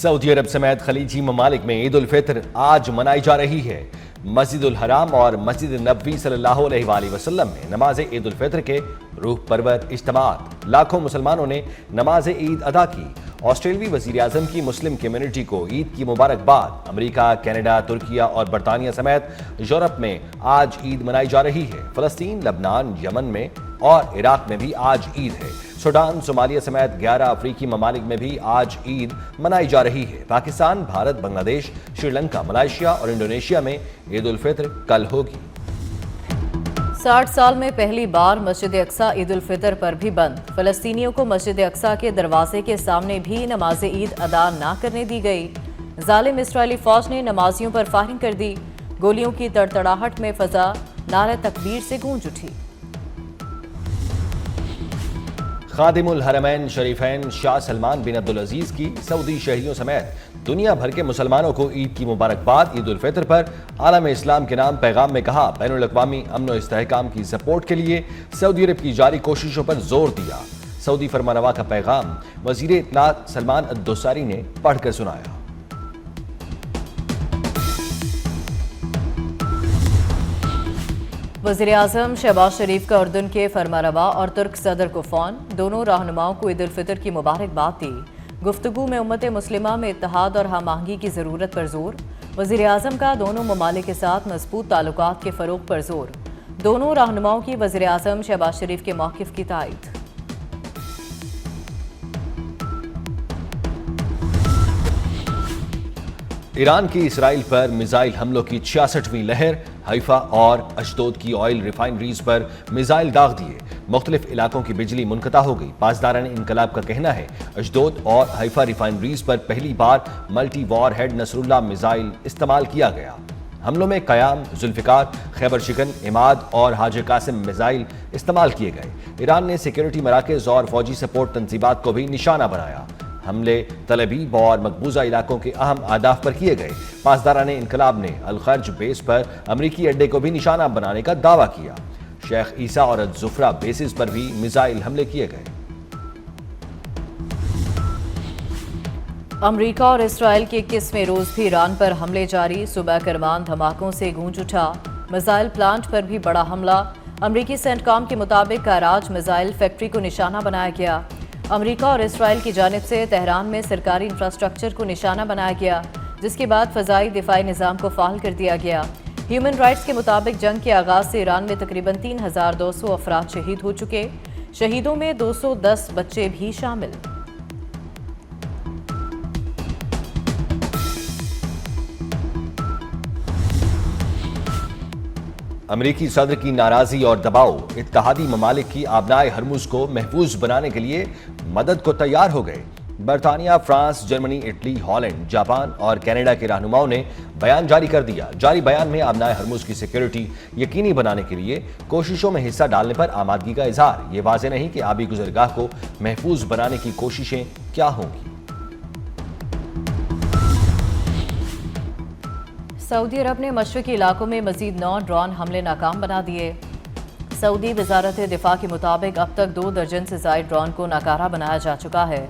سعودی عرب سمیت خلیجی ممالک میں عید الفطر آج منائی جا رہی ہے۔ مسجد الحرام اور مسجد نبوی صلی اللہ علیہ وآلہ وسلم میں نماز عید الفطر کے روح پرور اجتماعات، لاکھوں مسلمانوں نے نماز عید ادا کی۔ آسٹریلوی وزیر اعظم کی مسلم کمیونٹی کو عید کی مبارکباد۔ امریکہ، کینیڈا، ترکیہ اور برطانیہ سمیت یورپ میں آج عید منائی جا رہی ہے۔ فلسطین، لبنان، یمن میں اور عراق میں بھی آج عید ہے۔ سوڈان، صومالیہ سمیت 11 افریقی ممالک میں بھی آج عید منائی جا رہی ہے۔ پاکستان، بھارت، بنگلہ دیش، سری لنکا، ملائیشیا اور انڈونیشیا میں عید الفطر کل ہوگی۔ 60 سال میں پہلی بار مسجد اقصی عید الفطر پر بھی بند۔ فلسطینیوں کو مسجد اقصی کے دروازے کے سامنے بھی نماز عید ادا نہ کرنے دی گئی۔ ظالم اسرائیلی فوج نے نمازیوں پر فائرنگ کر دی۔ گولیوں کی تڑتڑاہٹ میں فضا نعرہ تکبیر سے گونج اٹھی۔ خادم الحرمین شریفین شاہ سلمان بن عبدالعزیز کی سعودی شہریوں سمیت دنیا بھر کے مسلمانوں کو عید کی مبارکباد۔ عید الفطر پر عالم اسلام کے نام پیغام میں کہا، بین الاقوامی امن و استحکام کی سپورٹ کے لیے سعودی عرب کی جاری کوششوں پر زور دیا۔ سعودی فرمانروا کا پیغام وزیر اطلاعات سلمان الدوسری نے پڑھ کر سنایا۔ وزیراعظم شہباز شریف کا اردن کے فرمانروا اور ترک صدر کو فون، دونوں رہنماؤں کو عید الفطر کی مبارکباد دی۔ گفتگو میں امت مسلمہ میں اتحاد اور ہم آہنگی کی ضرورت پر زور۔ وزیراعظم کا دونوں ممالک کے ساتھ مضبوط تعلقات کے فروغ پر زور۔ دونوں رہنماؤں کی وزیراعظم شہباز شریف کے موقف کی تائید۔ ایران کی اسرائیل پر میزائل حملوں کی 66ویں لہر۔ حیفا اور اشدود کی آئل ریفائنریز پر میزائل داغ دیے۔ مختلف علاقوں کی بجلی منقطع ہو گئی۔ پاسداران انقلاب کا کہنا ہے اشدود اور حیفا ریفائنریز پر پہلی بار multi war had Nasr Allah missile استعمال کیا گیا۔ حملوں میں قیام، ذوالفقار، خیبر شکن، عماد اور حاج قاسم میزائل استعمال کیے گئے۔ ایران نے سیکیورٹی مراکز اور فوجی سپورٹ تنصیبات کو بھی نشانہ بنایا۔ حملے تل ابیب اور مقبوضہ علاقوں کے اہم اہداف پر کیے گئے۔ پاسداران انقلاب نے الخرج بیس پر امریکی اڈے کو بھی نشانہ بنانے کا دعویٰ کیا۔ شیخ عیسیٰ اور الزفرہ بیسز پر بھی میزائل حملے کیے گئے۔ امریکہ اور اسرائیل کے 21ویں روز بھی ایران پر حملے جاری۔ صبح کرمان دھماکوں سے گونج اٹھا۔ میزائل پلانٹ پر بھی بڑا حملہ۔ امریکی سینٹکام کے مطابق کاراج میزائل فیکٹری کو نشانہ بنایا گیا۔ امریکہ اور اسرائیل کی جانب سے تہران میں سرکاری انفراسٹرکچر کو نشانہ بنایا گیا، جس کے بعد فضائی دفاعی نظام کو فعال کر دیا گیا۔ ہیومن رائٹس کے مطابق جنگ کے آغاز سے ایران میں تقریباً 3200 افراد شہید ہو چکے۔ شہیدوں میں 210 بچے بھی شامل۔ امریکی صدر کی ناراضی اور دباؤ اتحادی ممالک کی آبنائے ہرمز کو محفوظ بنانے کے لیے مدد کو تیار ہو گئے۔ برطانیہ، France, Germany, Italy, Holland, Japan اور کینیڈا کے رہنماؤں نے بیان جاری کر دیا۔ جاری بیان میں آبنائے ہرمز کی سیکیورٹی یقینی بنانے کے لیے کوششوں میں حصہ ڈالنے پر آمادگی کا اظہار۔ یہ واضح نہیں کہ آبی گزرگاہ کو محفوظ بنانے کی کوششیں کیا ہوں گی۔ سعودی عرب نے مشرقی علاقوں میں مزید 9 ڈرون حملے ناکام بنا دیے۔ سعودی وزارت دفاع کے مطابق اب تک 2 درجن سے زائد ڈرون کو ناکارہ بنایا جا چکا ہے۔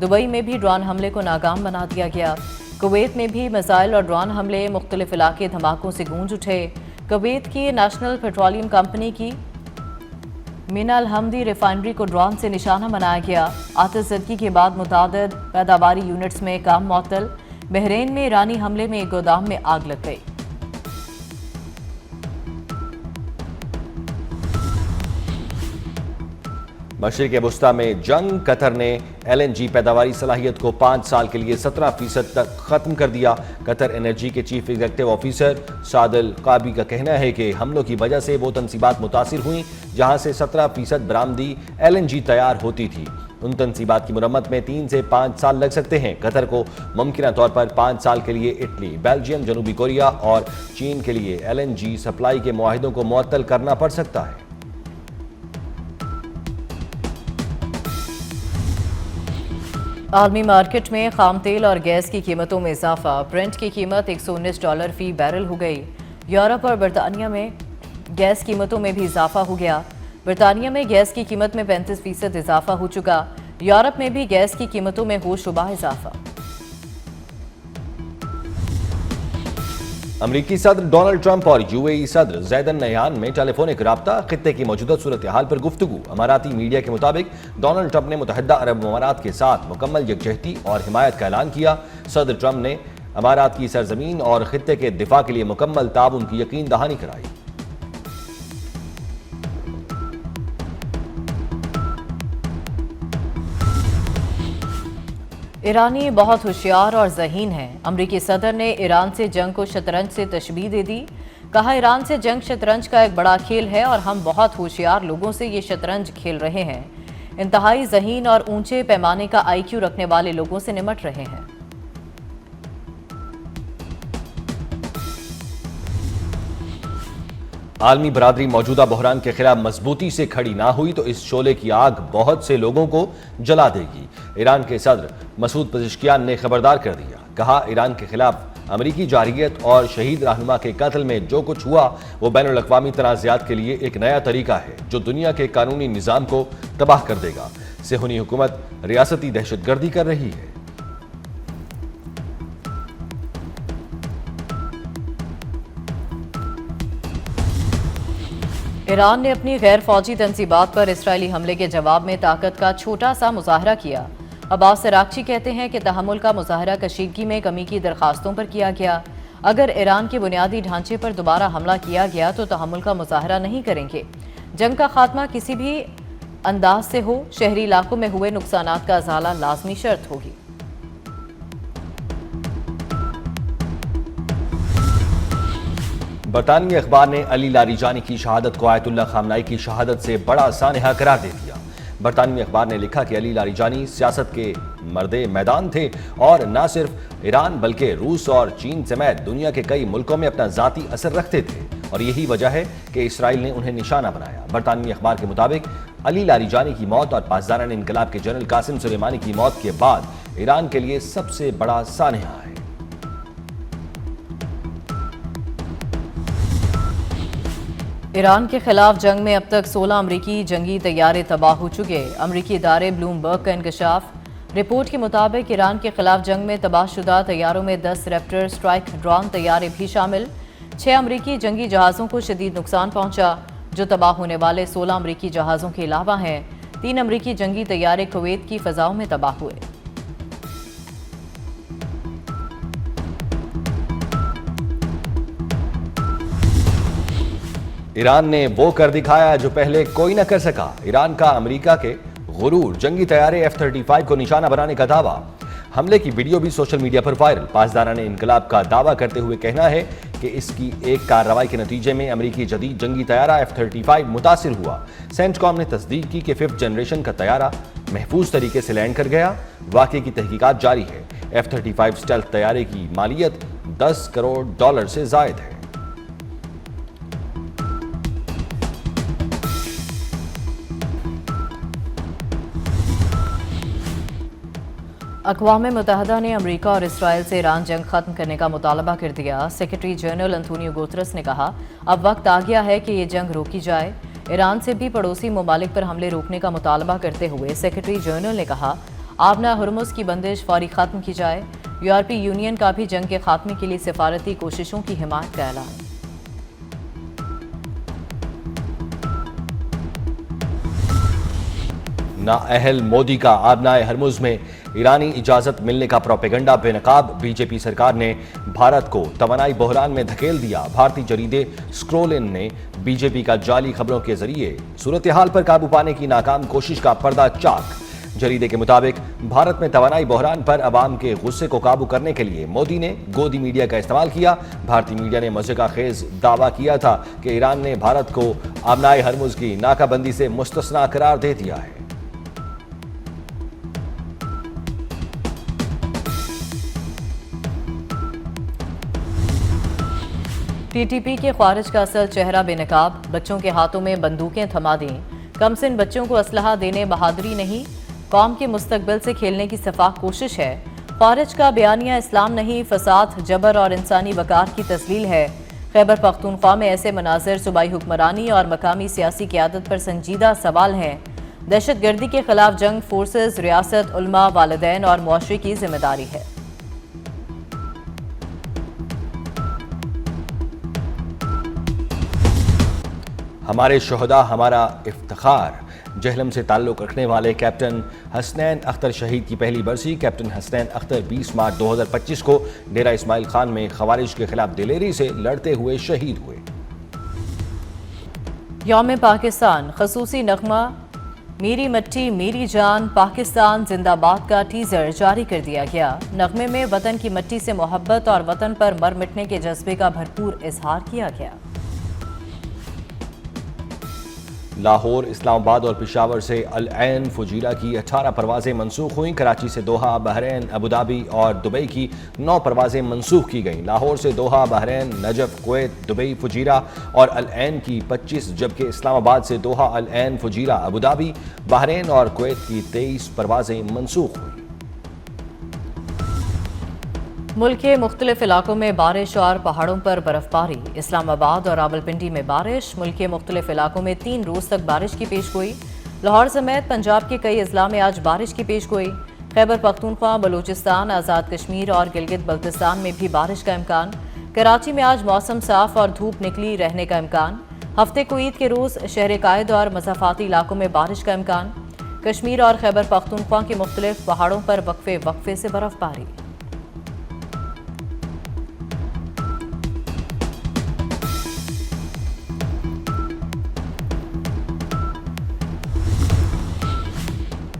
دبئی میں بھی ڈرون حملے کو ناکام بنا دیا گیا۔ کویت میں بھی میزائل اور ڈرون حملے، مختلف علاقے دھماکوں سے گونج اٹھے۔ کویت کی نیشنل پیٹرولیم کمپنی کی مینا الحمدی ریفائنری کو ڈرون سے نشانہ بنایا گیا۔ آتش زدگی کے بعد متعدد پیداواری یونٹس میں کام معطل۔ بحرین میں ایرانی حملے میں ایک گودام میں آگ لگ گئی۔ مشرق وسطیٰ میں جنگ، قطر نے LNG پیداواری صلاحیت کو 5 سال کے لیے 17% تک ختم کر دیا۔ قطر انرجی کے چیف ایگزیکٹو آفیسر سعد القابی کا کہنا ہے کہ حملوں کی وجہ سے وہ تنصیبات متاثر ہوئیں جہاں سے 17% برآمدی LNG تیار ہوتی تھی۔ ان تنصیبات کی مرمت میں 3 سے 5 سال لگ سکتے ہیں۔ قطر کو ممکنہ طور پر 5 سال کے لیے اٹلی، بیلجیم، جنوبی کوریا اور چین کے لیے LNG سپلائی کے معاہدوں کو معطل کرنا پڑ سکتا ہے۔ عالمی مارکیٹ میں خام تیل اور گیس کی قیمتوں میں اضافہ۔ برنٹ کی قیمت $119 فی بیرل ہو گئی۔ یورپ اور برطانیہ میں گیس قیمتوں میں بھی اضافہ ہو گیا۔ برطانیہ میں گیس کی قیمت میں 35% اضافہ ہو چکا۔ یورپ میں بھی گیس کی قیمتوں میں ہوشربا اضافہ۔ امریکی صدر ڈونلڈ ٹرمپ اور UAE صدر زیدن نہیان میں ٹیلیفونک رابطہ، خطے کی موجودہ صورتحال پر گفتگو۔ اماراتی میڈیا کے مطابق ڈونلڈ ٹرمپ نے متحدہ عرب امارات کے ساتھ مکمل یکجہتی اور حمایت کا اعلان کیا۔ صدر ٹرمپ نے امارات کی سرزمین اور خطے کے دفاع کے لیے مکمل تعاون کی یقین دہانی کرائی۔ ایرانی بہت ہوشیار اور ذہین ہیں۔ امریکی صدر نے ایران سے جنگ کو شطرنج سے تشبیہ دے دی۔ کہا ایران سے جنگ شطرنج کا ایک بڑا کھیل ہے اور ہم بہت ہوشیار لوگوں سے یہ شطرنج کھیل رہے ہیں۔ انتہائی ذہین اور اونچے پیمانے کا IQ رکھنے والے لوگوں سے نمٹ رہے ہیں۔ عالمی برادری موجودہ بحران کے خلاف مضبوطی سے کھڑی نہ ہوئی تو اس شعلے کی آگ بہت سے لوگوں کو جلا دے گی۔ ایران کے صدر مسعود پزشکیان نے خبردار کر دیا۔ کہا ایران کے خلاف امریکی جارحیت اور شہید رہنما کے قتل میں جو کچھ ہوا وہ بین الاقوامی تنازعات کے لیے ایک نیا طریقہ ہے جو دنیا کے قانونی نظام کو تباہ کر دے گا۔ صہیونی حکومت ریاستی دہشت گردی کر رہی ہے۔ ایران نے اپنی غیر فوجی تنصیبات پر اسرائیلی حملے کے جواب میں طاقت کا چھوٹا سا مظاہرہ کیا۔ عباس عراقچی کہتے ہیں کہ تحمل کا مظاہرہ کشیدگی میں کمی کی درخواستوں پر کیا گیا۔ اگر ایران کے بنیادی ڈھانچے پر دوبارہ حملہ کیا گیا تو تحمل کا مظاہرہ نہیں کریں گے۔ جنگ کا خاتمہ کسی بھی انداز سے ہو، شہری علاقوں میں ہوئے نقصانات کا ازالہ لازمی شرط ہوگی۔ برطانوی اخبار نے علی لاریجانی کی شہادت کو آیت اللہ خامنائی کی شہادت سے بڑا سانحہ قرار دے دیا۔ برطانوی اخبار نے لکھا کہ علی لاریجانی سیاست کے مرد میدان تھے اور نہ صرف ایران بلکہ روس اور چین سمیت دنیا کے کئی ملکوں میں اپنا ذاتی اثر رکھتے تھے اور یہی وجہ ہے کہ اسرائیل نے انہیں نشانہ بنایا۔ برطانوی اخبار کے مطابق علی لاریجانی کی موت اور پاسداران انقلاب کے جنرل قاسم سلیمانی کی موت کے بعد ایران کے لیے سب سے بڑا سانحہ ہے۔ ایران کے خلاف جنگ میں اب تک 16 امریکی جنگی طیارے تباہ ہو چکے۔ امریکی ادارے بلومبرگ کا انکشاف۔ رپورٹ کے مطابق ایران کے خلاف جنگ میں تباہ شدہ طیاروں میں 10 ریپٹر اسٹرائک ڈرون طیارے بھی شامل۔ 6 امریکی جنگی جہازوں کو شدید نقصان پہنچا۔ جو تباہ ہونے والے 16 امریکی جہازوں کے علاوہ ہیں، 3 امریکی جنگی طیارے کویت کی فضاؤں میں تباہ ہوئے۔ ایران نے وہ کر دکھایا جو پہلے کوئی نہ کر سکا۔ ایران کا امریکہ کے غرور جنگی طیارے F-35 کو نشانہ بنانے کا دعویٰ۔ حملے کی ویڈیو بھی سوشل میڈیا پر وائرل۔ پاسداران انقلاب کا دعویٰ کرتے ہوئے کہنا ہے کہ اس کی ایک کارروائی کے نتیجے میں امریکی جدید جنگی طیارہ F-35 متاثر ہوا۔ سینٹ کام نے تصدیق کی کہ 5th جنریشن کا طیارہ محفوظ طریقے سے لینڈ کر گیا۔ واقعے کی تحقیقات جاری ہے۔ F-35 اسٹیلتھ طیارے کی مالیت $10 کروڑ سے زائد ہے۔ اقوام متحدہ نے امریکہ اور اسرائیل سے ایران جنگ ختم کرنے کا مطالبہ کر دیا۔ سیکرٹری جنرل انتونیو گوترس نے کہا اب وقت آ گیا ہے کہ یہ جنگ روکی جائے۔ ایران سے بھی پڑوسی ممالک پر حملے روکنے کا مطالبہ کرتے ہوئے سیکرٹری جنرل نے کہا آبنہ ہرمز کی بندش فوری ختم کی جائے۔ یورپی یونین کا بھی جنگ کے خاتمے کے لیے سفارتی کوششوں کی حمایت کا اعلان۔ نااہل مودی کا آبنائے ہرمز میں ایرانی اجازت ملنے کا پروپیگنڈا بے نقاب۔ بی جے پی سرکار نے بھارت کو توانائی بحران میں دھکیل دیا۔ بھارتی جریدے سکرول ان نے بی جے پی کا جعلی خبروں کے ذریعے صورتحال پر قابو پانے کی ناکام کوشش کا پردہ چاک۔ جریدے کے مطابق بھارت میں توانائی بحران پر عوام کے غصے کو قابو کرنے کے لیے مودی نے گودی میڈیا کا استعمال کیا۔ بھارتی میڈیا نے مضحکہ خیز دعویٰ کیا تھا کہ ایران نے بھارت کو آبنائے ہرمز کی ناکہ بندی سے مستثنی قرار دے دیا ہے۔ ٹی ٹی پی کے خارج کا اصل چہرہ بے نقاب، بچوں کے ہاتھوں میں بندوقیں تھما دیں۔ کم سن بچوں کو اسلحہ دینے بہادری نہیں، قوم کے مستقبل سے کھیلنے کی سفاک کوشش ہے۔ خارج کا بیانیہ اسلام نہیں، فساد، جبر اور انسانی وقار کی تذلیل ہے۔ خیبر پختونخوا میں ایسے مناظر صوبائی حکمرانی اور مقامی سیاسی قیادت پر سنجیدہ سوال ہیں۔ دہشت گردی کے خلاف جنگ فورسز، ریاست، علماء، والدین اور معاشرے کی ذمہ داری ہے۔ ہمارے شہداء ہمارا افتخار۔ جہلم سے تعلق رکھنے والے کیپٹن حسنین اختر شہید کی پہلی برسی۔ کیپٹن حسنین اختر 20 مارچ 2025 کو ڈیرہ اسماعیل خان میں خوارج کے خلاف دلیری سے لڑتے ہوئے شہید ہوئے۔ یوم پاکستان خصوصی نغمہ میری مٹی میری جان پاکستان زندہ باد کا ٹیزر جاری کر دیا گیا۔ نغمے میں وطن کی مٹی سے محبت اور وطن پر مر مٹنے کے جذبے کا بھرپور اظہار کیا گیا۔ لاہور، اسلام آباد اور پشاور سے العین فجیرہ کی 18 پروازیں منسوخ ہوئیں۔ کراچی سے دوحہ، بحرین، ابوظہبی اور دبئی کی 9 پروازیں منسوخ کی گئیں۔ لاہور سے Doha, Bahrain, Najaf, Kuwait, Dubai, Fujairah اور العین کی 25، جبکہ اسلام آباد سے دوحہ، العین، فجیرہ، ابوظہبی، بحرین اور کویت کی 23 پروازیں منسوخ ہوئیں۔ ملک کے مختلف علاقوں میں بارش اور پہاڑوں پر برف باری۔ اسلام آباد اور راولپنڈی میں بارش۔ ملک کے مختلف علاقوں میں 3 روز تک بارش کی پیش گوئی۔ لاہور سمیت پنجاب کے کئی اضلاع میں آج بارش کی پیش گوئی۔ خیبر پختونخوا، بلوچستان، آزاد کشمیر اور گلگت بلتستان میں بھی بارش کا امکان۔ کراچی میں آج موسم صاف اور دھوپ نکلی رہنے کا امکان۔ ہفتے کو عید کے روز شہر قائد اور مضافاتی علاقوں میں بارش کا امکان۔ کشمیر اور خیبر پختونخوا کے مختلف پہاڑوں پر وقفے وقفے سے برف باری۔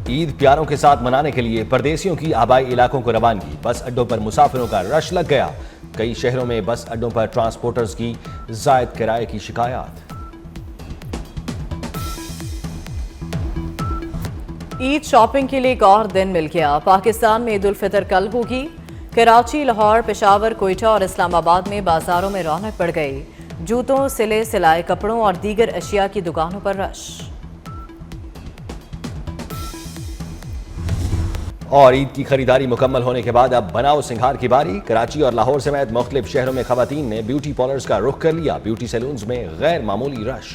عید پیاروں کے ساتھ منانے کے لیے پردیسیوں کی آبائی علاقوں کو روانگی۔ بس اڈوں پر مسافروں کا رش لگ گیا۔ کئی شہروں میں بس اڈوں پر ٹرانسپورٹرز کی زائد کرائے کی شکایات۔ عید شاپنگ کے لیے ایک اور دن مل گیا۔ پاکستان میں عید الفطر کل ہوگی۔ کراچی، لاہور، پشاور، کوئٹہ اور اسلام آباد میں بازاروں میں رونق بڑھ گئی۔ جوتوں، سلے سلائے کپڑوں اور دیگر اشیاء کی دکانوں پر رش۔ اور عید کی خریداری مکمل ہونے کے بعد اب بناؤ سنگھار کی باری۔ کراچی اور لاہور سمیت مختلف شہروں میں خواتین نے بیوٹی پارلرز کا رخ کر لیا۔ بیوٹی سیلونز میں غیر معمولی رش۔